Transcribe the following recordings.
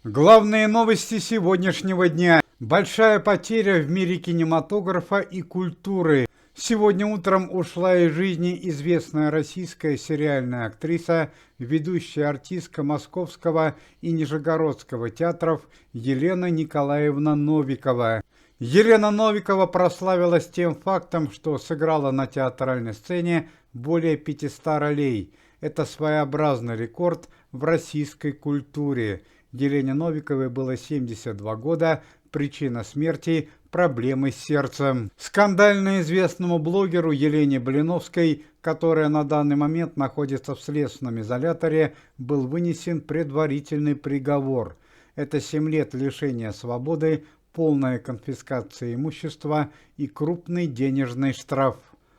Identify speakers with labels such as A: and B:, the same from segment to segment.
A: Главные новости сегодняшнего дня. Большая потеря в мире кинематографа и культуры. Сегодня утром ушла из жизни известная российская сериальная актриса, ведущая артистка Московского и Нижегородского театров Елена Николаевна Новикова. Елена Новикова прославилась тем фактом, что сыграла на театральной сцене более 500 ролей. Это своеобразный рекорд в российской культуре. Елене Новиковой было 72 года, причина смерти – проблемы с сердцем. Скандально известному блогеру Елене Блиновской, которая на данный момент находится в следственном изоляторе, был вынесен предварительный приговор. Это 7 лет лишения свободы, полная конфискация имущества и крупный денежный штраф.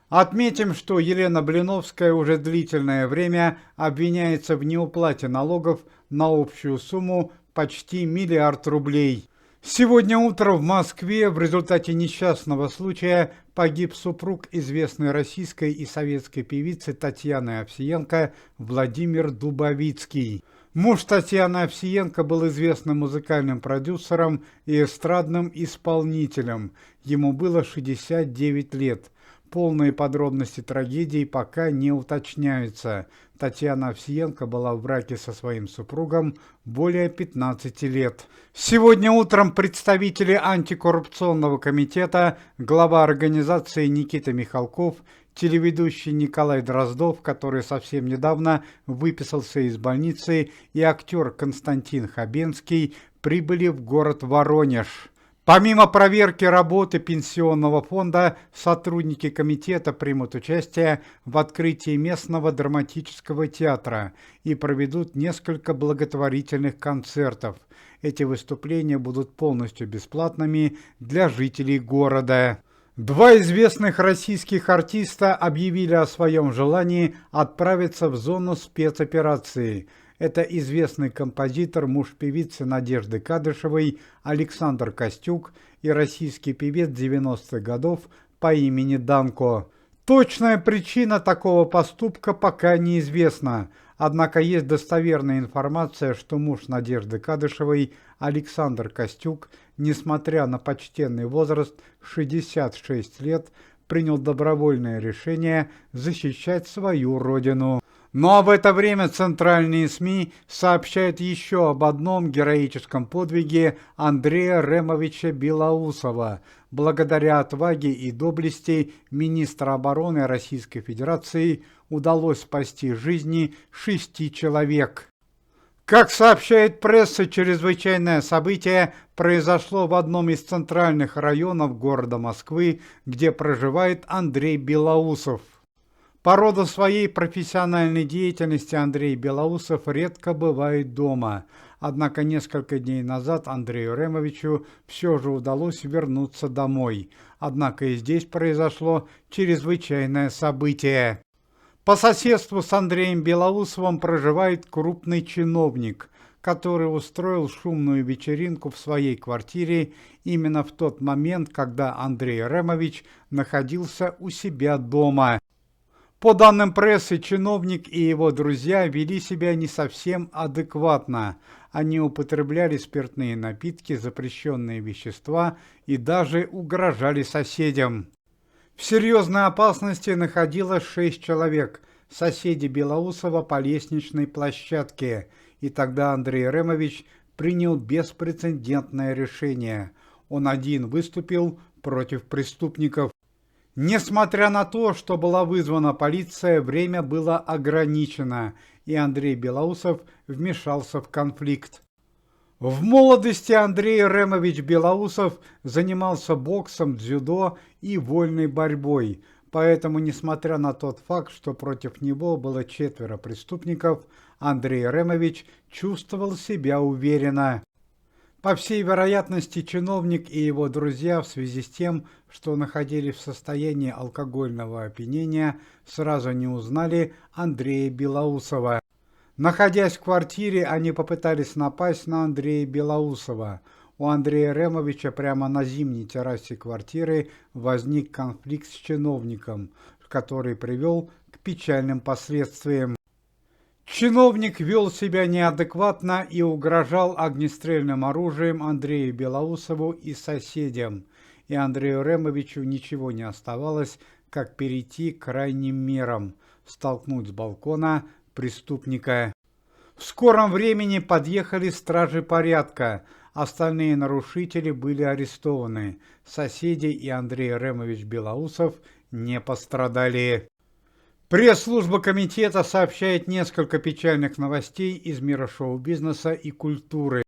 A: Отметим, что Елена Блиновская уже длительное время обвиняется в неуплате налогов на общую сумму почти 1 миллиард рублей. Сегодня утром в Москве в результате несчастного случая погиб супруг известной российской и советской певицы Татьяны Овсиенко Владимир Дубовицкий. Муж Татьяны Овсиенко был известным музыкальным продюсером и эстрадным исполнителем. Ему было 69 лет. Полные подробности трагедии пока не уточняются. Татьяна Овсиенко была в браке со своим супругом более 15 лет. Сегодня утром представители антикоррупционного комитета, глава организации Никита Михалков, телеведущий Николай Дроздов, который совсем недавно выписался из больницы, и актер Константин Хабенский прибыли в город Воронеж. Помимо проверки работы пенсионного фонда, сотрудники комитета примут участие в открытии местного драматического театра и проведут несколько благотворительных концертов. Эти выступления будут полностью бесплатными для жителей города. Два известных российских артиста объявили о своем желании отправиться в зону спецоперации. Это известный композитор, муж певицы Надежды Кадышевой Александр Костюк и российский певец 90-х годов по имени Данко. Точная причина такого поступка пока неизвестна, однако есть достоверная информация, что муж Надежды Кадышевой Александр Костюк, несмотря на почтенный возраст 66 лет, принял добровольное решение защищать свою родину. Ну а в это время центральные СМИ сообщают еще об одном героическом подвиге Андрея Ремовича Белоусова. Благодаря отваге и доблести министра обороны Российской Федерации удалось спасти жизни 6 человек. Как сообщает пресса, чрезвычайное событие произошло в одном из центральных районов города Москвы, где проживает Андрей Белоусов. По роду своей профессиональной деятельности Андрей Белоусов редко бывает дома. Однако несколько дней назад Андрею Ремовичу все же удалось вернуться домой. Однако и здесь произошло чрезвычайное событие. По соседству с Андреем Белоусовым проживает крупный чиновник, который устроил шумную вечеринку в своей квартире именно в тот момент, когда Андрей Ремович находился у себя дома. По данным прессы, чиновник и его друзья вели себя не совсем адекватно. Они употребляли спиртные напитки, запрещенные вещества и даже угрожали соседям. В серьезной опасности находилось 6 человек, соседи Белоусова по лестничной площадке. И тогда Андрей Ремович принял беспрецедентное решение. Он один выступил против преступников. Несмотря на то, что была вызвана полиция, время было ограничено, и Андрей Белоусов вмешался в конфликт. В молодости Андрей Ремович Белоусов занимался боксом, дзюдо и вольной борьбой, поэтому, несмотря на тот факт, что против него было 4 преступников, Андрей Ремович чувствовал себя уверенно. По всей вероятности, чиновник и его друзья в связи с тем, что находились в состоянии алкогольного опьянения, сразу не узнали Андрея Белоусова. Находясь в квартире, они попытались напасть на Андрея Белоусова. У Андрея Ремовича прямо на зимней террасе квартиры возник конфликт с чиновником, который привел к печальным последствиям. Чиновник вел себя неадекватно и угрожал огнестрельным оружием Андрею Белоусову и соседям, и Андрею Ремовичу ничего не оставалось, как перейти к крайним мерам – столкнуть с балкона преступника. В скором времени подъехали стражи порядка, остальные нарушители были арестованы, соседи и Андрей Ремович Белоусов не пострадали. Пресс-служба комитета сообщает несколько печальных новостей из мира шоу-бизнеса и культуры.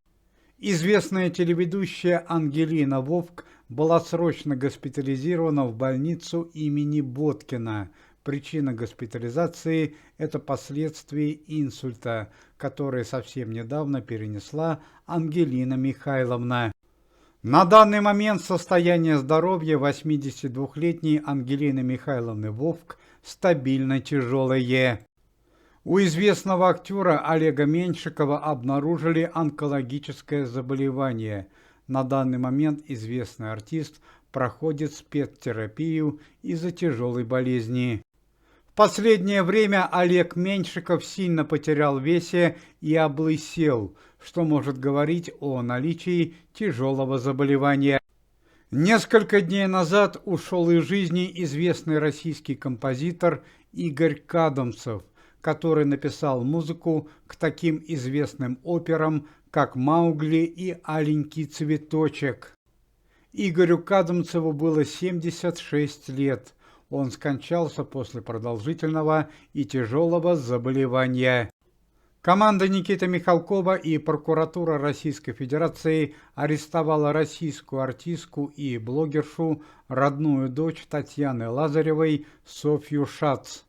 A: Известная телеведущая Ангелина Вовк была срочно госпитализирована в больницу имени Боткина. Причина госпитализации – это последствия инсульта, который совсем недавно перенесла Ангелина Михайловна. На данный момент состояние здоровья 82-летней Ангелины Михайловны Вовк стабильно тяжелое. У известного актера Олега Меньшикова обнаружили онкологическое заболевание. На данный момент известный артист проходит спецтерапию из-за тяжелой болезни. В последнее время Олег Меньшиков сильно потерял в весе и облысел, что может говорить о наличии тяжелого заболевания. Несколько дней назад ушел из жизни известный российский композитор Игорь Кадамцев, который написал музыку к таким известным операм, как «Маугли» и «Аленький цветочек». Игорю Кадамцеву было 76 лет. Он скончался после продолжительного и тяжелого заболевания. Команда Никиты Михалкова и прокуратура Российской Федерации арестовала российскую артистку и блогершу, родную дочь Татьяны Лазаревой, Софью Шац.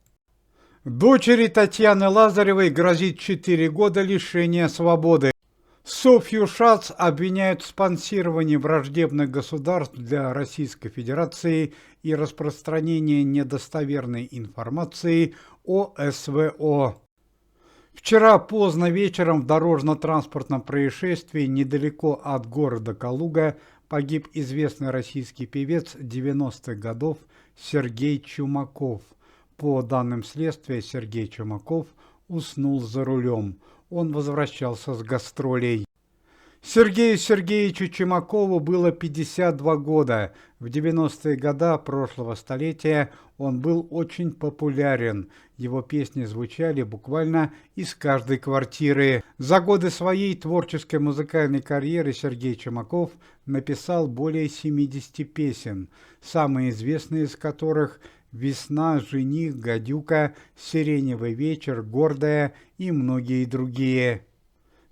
A: Дочери Татьяны Лазаревой грозит 4 года лишения свободы. Софью Шац обвиняют в спонсировании враждебных государств для Российской Федерации и распространении недостоверной информации о СВО. Вчера поздно вечером в дорожно-транспортном происшествии недалеко от города Калуга погиб известный российский певец 90-х годов Сергей Чумаков. По данным следствия, Сергей Чумаков уснул за рулем. Он возвращался с гастролей. Сергею Сергеевичу Чумакову было 52 года. В 90-е годы прошлого столетия он был очень популярен. Его песни звучали буквально из каждой квартиры. За годы своей творческой музыкальной карьеры Сергей Чумаков написал более 70 песен, самые известные из которых «Весна», «Жених», «Гадюка», «Сиреневый вечер», «Гордая» и многие другие.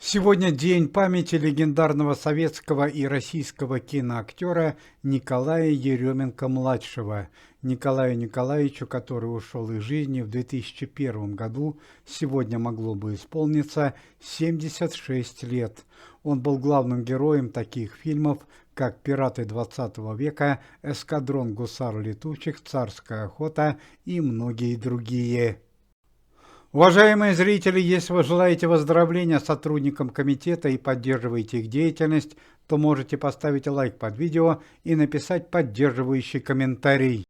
A: Сегодня день памяти легендарного советского и российского киноактера Николая Еременко-младшего. Николаю Николаевичу, который ушел из жизни в 2001 году, сегодня могло бы исполниться 76 лет. Он был главным героем таких фильмов, как «Пираты 20 века», «Эскадрон гусар летучих», «Царская охота» и многие другие. Уважаемые зрители, если вы желаете выздоровления сотрудникам комитета и поддерживаете их деятельность, то можете поставить лайк под видео и написать поддерживающий комментарий.